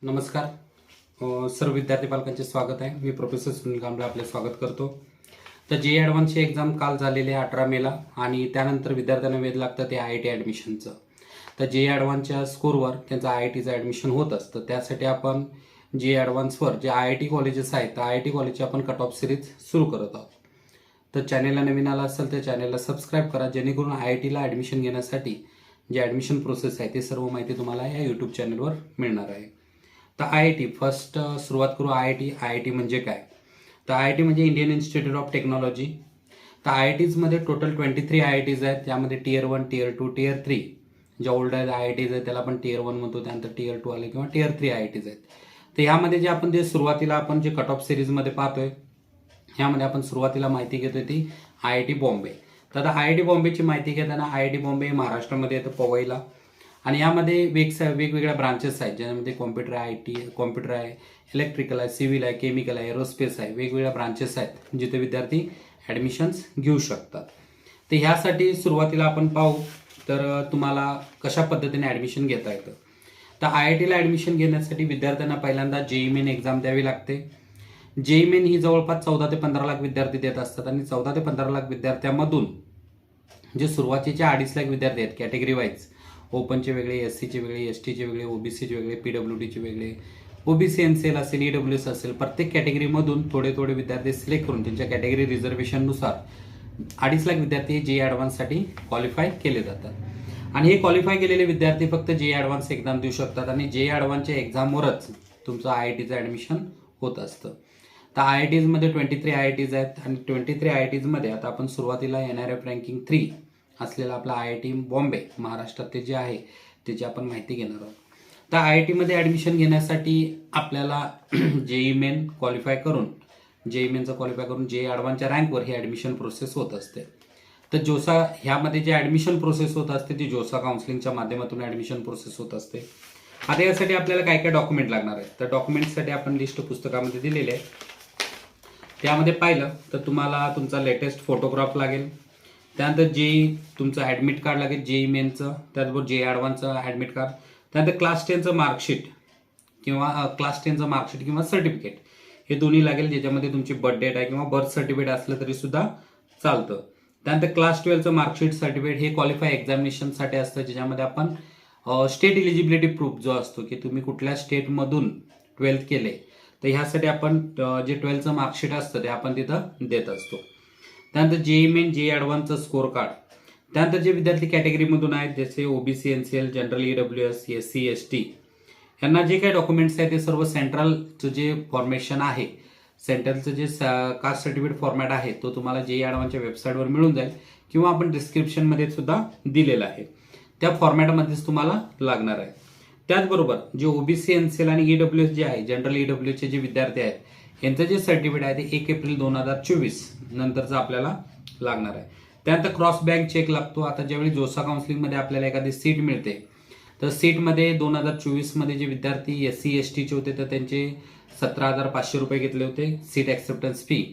नमस्कार. सर्व विद्यार्थी पालकांचे स्वागत आहे. मी प्रोफेसर सुनील कांबळे आपले स्वागत करतो. तर जे ॲडव्हान्सची एक्झाम काल झालेली आहे 18 मेला आणि त्यानंतर विद्यार्थ्यांना वेध लागतं ते IIT ॲडमिशनचं. तर जे ॲडव्हान्सच्या स्कोरवर त्यांचं IITचं ॲडमिशन होत असतं. त्यासाठी आपण जे ॲडव्हान्सवर जे IIT कॉलेजेस आहेत तर IIT कॉलेजची आपण कट ऑफ सिरीज सुरू करत आहोत. तर चॅनेलला नवीन आला असेल तर चॅनेलला सबस्क्राईब करा, जेणेकरून IITला ॲडमिशन घेण्यासाठी जे ॲडमिशन प्रोसेस आहे ते सर्व माहिती तुम्हाला या यूट्यूब चॅनलवर मिळणार आहे. तर IIT फर्स्ट सुरुवात करू. IIT म्हणजे काय? तर IIT म्हणजे इंडियन इन्स्टिट्यूट ऑफ टेक्नॉलॉजी. तर IITमध्ये टोटल 23 IITs आहेत. त्यामध्ये Tier 1, Tier 2, Tier 3 ज्या ओल्ड IITs आहेत त्याला आपण Tier 1 म्हणतो, त्यानंतर Tier 2 आले किंवा Tier 3 IITs आहेत. तर ह्यामध्ये जे आपण जे सुरुवातीला आपण जे कट ऑफ सिरीजमध्ये पाहतोय ह्यामध्ये आपण सुरुवातीला माहिती घेतोय ती IIT बॉम्बे. तर आता IIT बॉम्बेची माहिती घेताना IIT बॉम्बे महाराष्ट्रामध्ये येतं पवईला आणि यामध्ये वेगवेगळ्या ब्रांचेस आहेत, ज्यामध्ये कॉम्प्युटर आहे, कॉम्प्युटर आहे, इलेक्ट्रिकल आहे, सिव्हिल आहे, केमिकल आहे, एरोस्पेस आहे, वेगवेगळ्या ब्रांचेस आहेत जिथे विद्यार्थी ॲडमिशन्स घेऊ शकतात. तर ह्यासाठी सुरुवातीला आपण पाहू तर तुम्हाला कशा पद्धतीने ॲडमिशन घेता येतं. तर IITला ॲडमिशन घेण्यासाठी विद्यार्थ्यांना पहिल्यांदा JEE मेन एक्झाम द्यावी लागते. JEE मेन ही जवळपास 14 ते 15 लाख विद्यार्थी देत असतात आणि 14 ते 15 लाख विद्यार्थ्यांमधून जे सुरुवातीचे 2.5 लाख विद्यार्थी आहेत कॅटेगरी वाईज, ओपनचे वेगळे, SCचे वेगळे, STचे वेगळे, OBCचे वेगळे, PWDचे वेगळे, OBC NCL असेल, EWS असेल, प्रत्येक कॅटेगरीमधून थोडे थोडे विद्यार्थी सिलेक्ट करून त्यांच्या कॅटेगरी रिझर्वेशननुसार 2.5 लाख विद्यार्थी JEE ॲडव्हान्ससाठी क्वालिफाय केले जातात आणि हे क्वालिफाय केलेले विद्यार्थी फक्त JEE ॲडव्हान्स एक्झाम देऊ शकतात आणि JEE ॲडव्हान्सच्या एक्झामवरच तुमचं IITचं ॲडमिशन होत असतं. तर IITमध्ये 23 IITs आहेत आणि 23 IITsमध्ये आता आपण सुरुवातीला NRF रँकिंग 3 असलेला आपला IIT बॉम्बे महाराष्ट्रात जे आहे त्याची आपण माहिती घेणार आहोत. तर IITमध्ये ॲडमिशन घेण्यासाठी आपल्याला JEE मेन क्वालिफाय करून JEE मेनचं क्वालिफाय करून JEE ॲडव्हान्सच्या रँकवर ही ॲडमिशन प्रोसेस होत असते. तर जोसा ह्यामध्ये जे ॲडमिशन प्रोसेस होत असते ती जोसा काउन्सिलिंगच्या माध्यमातून ॲडमिशन प्रोसेस होत असते. आता यासाठी आपल्याला काय काय डॉक्युमेंट लागणार आहेत तर डॉक्युमेंटसाठी आपण लिस्ट पुस्तकामध्ये दिलेली आहे. त्यामध्ये पाहिलं तर तुम्हाला तुमचा लेटेस्ट फोटोग्राफ लागेल, त्यानंतर JEE तुमचं ॲडमिट कार्ड लागेल JEE मेनचं, त्याचबरोबर JEE ॲडव्हान्सचं ॲडमिट कार्ड, त्यानंतर क्लास 10चं मार्कशीट किंवा सर्टिफिकेट हे दोन्ही लागेल, ज्याच्यामध्ये तुमची बर्थ डेट आहे किंवा बर्थ सर्टिफिकेट असलं तरी सुद्धा चालतं. त्यानंतर क्लास 12चं मार्कशीट सर्टिफिकेट हे क्वालिफाय एक्झामिनेशनसाठी असतं, ज्याच्यामध्ये आपण स्टेट इलिजिबिलिटी प्रूफ जो असतो की तुम्ही कुठल्या स्टेटमधून 12th केले तर ह्यासाठी आपण जे 12चं मार्कशीट असतं ते आपण तिथं देत असतो. त्यानंतर JEE मेन JEE ॲडव्हान्सचं स्कोर कार्ड, त्यानंतर जे विद्यार्थी कॅटेगरीमधून आहेत जसे OBC NCL, general EWS, SC ST यांना जे काही डॉक्युमेंट्स आहेत ते सर्व सेंट्रलचं जे फॉर्मेशन आहे, सेंट्रलचं जे कास्ट सर्टिफिकेट फॉर्मॅट आहे तो तुम्हाला JEE ॲडव्हान्सच्या वेबसाईटवर मिळून जाईल किंवा आपण डिस्क्रिप्शनमध्ये सुद्धा दिलेलं आहे, त्या फॉर्मॅटमध्येच तुम्हाला लागणार आहे. त्याचबरोबर जे OBC NCL आणि EWS जे आहे, जनरल EWSचे जे विद्यार्थी आहेत यांचं जे सर्टिफिकेट आहे ते 1 एप्रिल 2024 नंतरचं आपल्याला लागणार आहे. त्यानंतर क्रॉस बँक चेक लागतो. आता ज्यावेळी जोसा काउन्सिलिंगमध्ये आपल्याला एखादी सीट मिळते तर सीटमध्ये 2024मध्ये जे विद्यार्थी SC STचे होते तर त्यांचे 17,500 रुपये घेतले होते सीट ॲक्सेप्टन्स फी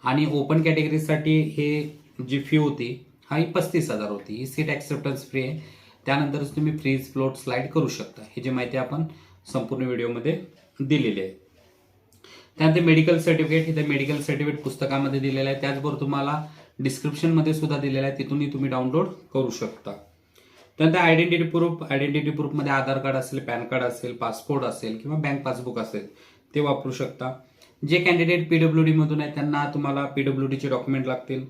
आणि ओपन कॅटेगरीसाठी हे जी फी होती ही 35,000 होती. ही सीट ॲक्सेप्टन्स फ्री आहे, त्यानंतरच तुम्ही फ्रीज फ्लोट स्लाईड करू शकता. ही जी माहिती आपण संपूर्ण व्हिडिओमध्ये दिलेली आहे. त्यानंतर मेडिकल सर्टिफिकेट, इथे मेडिकल सर्टिफिकेट पुस्तकामध्ये दिलेलं आहे, त्याचबरोबर तुम्हाला डिस्क्रिप्शनमध्ये सुद्धा दिलेलं आहे, तिथूनही तुम्ही डाउनलोड करू शकता. त्यानंतर आयडेंटिटी प्रूफमध्ये आधार कार्ड असेल, पॅन कार्ड असेल, पासपोर्ट असेल किंवा बँक पासबुक असेल ते वापरू शकता. जे कॅन्डिडेट PWD मधून आहे त्यांना तुम्हाला PWDचे डॉक्युमेंट लागतील.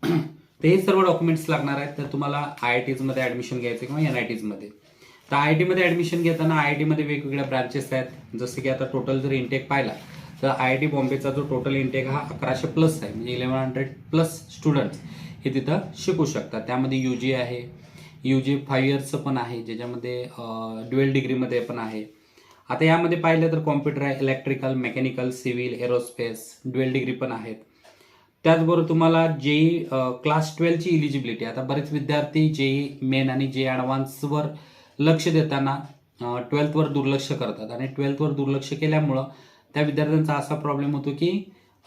तर हे सर्व डॉक्युमेंट्स लागणार आहेत. तर तुम्हाला IITsमध्ये ॲडमिशन घ्यायचं किंवा NITsमध्ये. तर IITमध्ये ॲडमिशन घेताना IITमध्ये वेगवेगळ्या ब्रांचेस आहेत. जसं की आता टोटल जर इंटेक पाहिला तर IIT बॉम्बेचा जो टोटल इंटेक हा 1100 प्लस आहे, म्हणजे 1100 प्लस स्टुडंट्स हे तिथं शिकू शकतात. त्यामध्ये UG आहे, UG 5 इयर्सचं पण आहे, ज्याच्यामध्ये ड्युएल डिग्रीमध्ये पण आहे. आता यामध्ये पाहिलं तर कॉम्प्युटर आहे, electrical, mechanical, civil, aerospace dual degree पण आहेत. त्याचबरोबर तुम्हाला JEE क्लास 12ची इलिजिबिलिटी, आता बरेच विद्यार्थी JEE मेन आणि JEE ॲडव्हान्सवर लक्ष देताना 12thवर दुर्लक्ष करतात आणि 12thवर दुर्लक्ष केल्यामुळं त्या विद्यार्थ्यांचा असा प्रॉब्लेम होतो की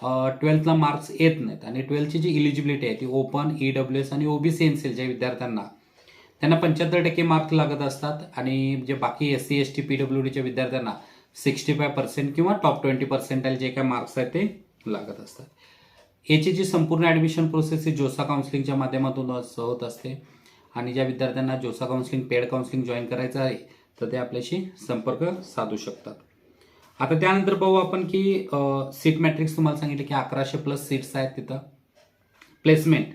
12thला मार्क्स येत नाहीत आणि 12thची जी इलिजिबिलिटी आहे ती ओपन, EWS आणि OBC NCL ज्या विद्यार्थ्यांना त्यांना 75% मार्क लागत असतात आणि जे बाकी SC ST PWDच्या विद्यार्थ्यांना 65% किंवा टॉप 20% जे काय मार्क्स आहेत ते लागत असतात. याची जी संपूर्ण ॲडमिशन प्रोसेस ही जोसा काउन्सिलिंगच्या माध्यमातून होत असते आणि ज्या विद्यार्थ्यांना जोसा काउन्सिलिंग पेड काउन्सिलिंग जॉईन करायचं आहे तर ते आपल्याशी संपर्क साधू शकतात. आता त्यानंतर पाहू आपण की सीट मॅट्रिक्स तुम्हाला सांगितलं की 1100+ सीट्स आहेत तिथं. प्लेसमेंट,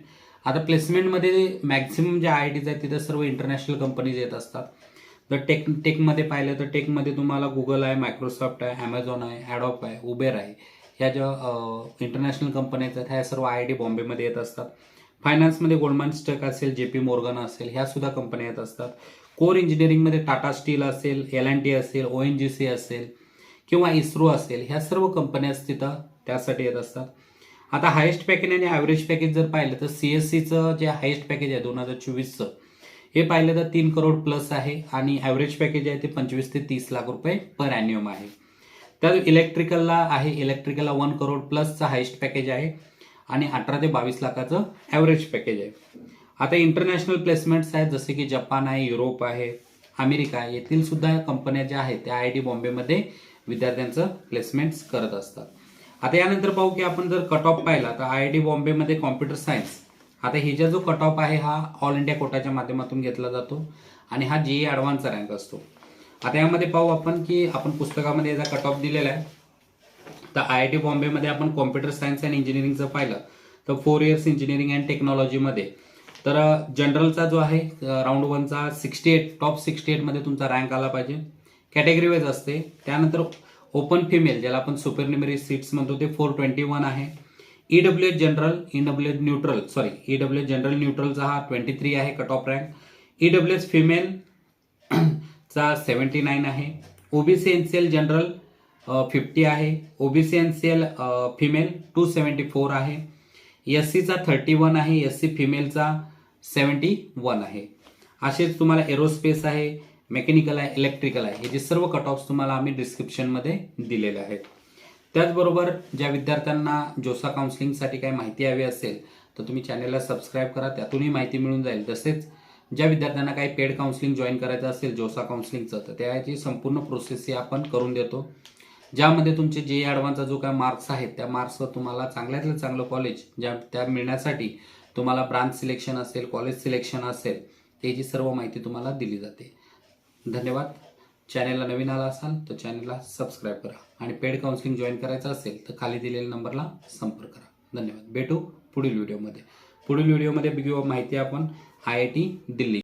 आता प्लेसमेंटमध्ये मॅक्झिमम जे IITs आहेत तिथं सर्व इंटरनॅशनल कंपनीज येत असतात. तर टेकमध्ये पाहिलं तर टेकमध्ये तुम्हाला गुगल आहे, मायक्रोसॉफ्ट आहे, ॲमेझॉन आहे, ॲडॉप आहे, उबेर आहे. ह्या ज्या इंटरनॅशनल कंपन्याज आहेत ह्या सर्व IIT बॉम्बेमध्ये येत असतात. फायनान्समध्ये गोल्डमॅन स्टॅक असेल, JP मॉर्गन असेल, ह्या सुद्धा कंपन्या येत असतात. कोर इंजिनिअरिंगमध्ये टाटा स्टील असेल, L&T असेल, ONGC असेल किंवा इस्रो असेल, ह्या सर्व कंपन्याच तिथं त्यासाठी येत असतात. आता हायेस्ट पॅकेज आणि ॲव्हरेज पॅकेज जर पाहिलं तर CSCचं जे हायेस्ट पॅकेज आहे 2024चं हे पाहिलं तर 3 करोड प्लस आहे आणि ॲव्हरेज पॅकेज आहे ते 25 ते 30 लाख रुपये पर ॲन्युअम आहे. तर इलेक्ट्रिकलला आहे, इलेक्ट्रिकलला 1 करोड प्लसचं हायेस्ट पॅकेज आहे आणि 18 ते 22 लाखाचं ॲव्हरेज पॅकेज आहे. आता इंटरनॅशनल प्लेसमेंट्स आहेत जसे की जपान आहे, युरोप आहे, अमेरिका आहे, येथील सुद्धा कंपन्या ज्या आहेत त्या IIT बॉम्बेमध्ये विद्यार्थ्यांचं प्लेसमेंट्स करत असतात. आता यानंतर पाहू की आपण जर कट ऑफ पाहिला तर IIT बॉम्बेमध्ये कॉम्प्युटर सायन्स, आता ह्याचा जो कट ऑफ आहे हा ऑल इंडिया कोटाच्या माध्यमातून घेतला जातो आणि हा JEE ॲडव्हान्सचा रँक असतो. आता यामध्ये पाहू आपण की आपण पुस्तकामध्ये याचा कट ऑफ दिलेला आहे. तर IIT बॉम्बेमध्ये आपण कॉम्प्युटर सायन्स अँड इंजिनिअरिंगचं पाहिलं तर 4 इयर्स इंजिनिअरिंग अँड टेक्नॉलॉजीमध्ये तर जनरलचा जो आहे राऊंड 1चा 68 टॉप 68 मध्ये तुमचा रँक आला पाहिजे. कॅटेगरी वाईज असते. त्यानंतर ओपन फिमेल ज्याला आपण सुपरन्युमरी सीट्स म्हणतो ते 421 आहे. EWH जनरल, EWH जनरल न्यूट्रलचा हा 23 आहे cut off rank. EWH female चा 79 आहे. OBC NCL जनरल 50 आहे. OBC NCL फिमेल 274 आहे. SCचा 31 आहे. SC फिमेलचा 71 आहे. असेच तुम्हाला एरोस्पेस आहे, मेकॅनिकल आहे, इलेक्ट्रिकल आहे, हे जे सर्व कट ऑफ्स तुम्हाला आम्ही डिस्क्रिप्शनमध्ये दिलेले आहेत. त्याचबरोबर ज्या विद्यार्थ्यांना जोसा काउन्सिलिंगसाठी काही माहिती हवी असेल तर तुम्ही चॅनलला सबस्क्राईब करा, त्यातूनही माहिती मिळून जाईल. तसेच ज्या विद्यार्थ्यांना काही पेड काउन्सिलिंग जॉईन करायचं असेल जोसा काउन्सिलिंगचं तर त्याची संपूर्ण प्रोसेस ही आपण करून देतो, ज्यामध्ये तुमचे JEE ॲडव्हान्सचा जो काय मार्क्स आहेत त्या मार्क्सवर तुम्हाला चांगल्यातलं चांगलं कॉलेज त्या मिळण्यासाठी तुम्हाला ब्रांच सिलेक्शन असेल, कॉलेज सिलेक्शन असेल, त्याची सर्व माहिती तुम्हाला दिली जाते. धन्यवाद. चॅनलला नवीन आला असाल तर चॅनलला सबस्क्राईब करा आणि पेड काउन्सिलिंग जॉईन करायचं असेल तर खाली दिलेल्या नंबरला संपर्क करा. धन्यवाद. भेटू पुढील व्हिडिओमध्ये. पुढील व्हिडिओमध्ये बघू माहिती आपण IIT दिल्ली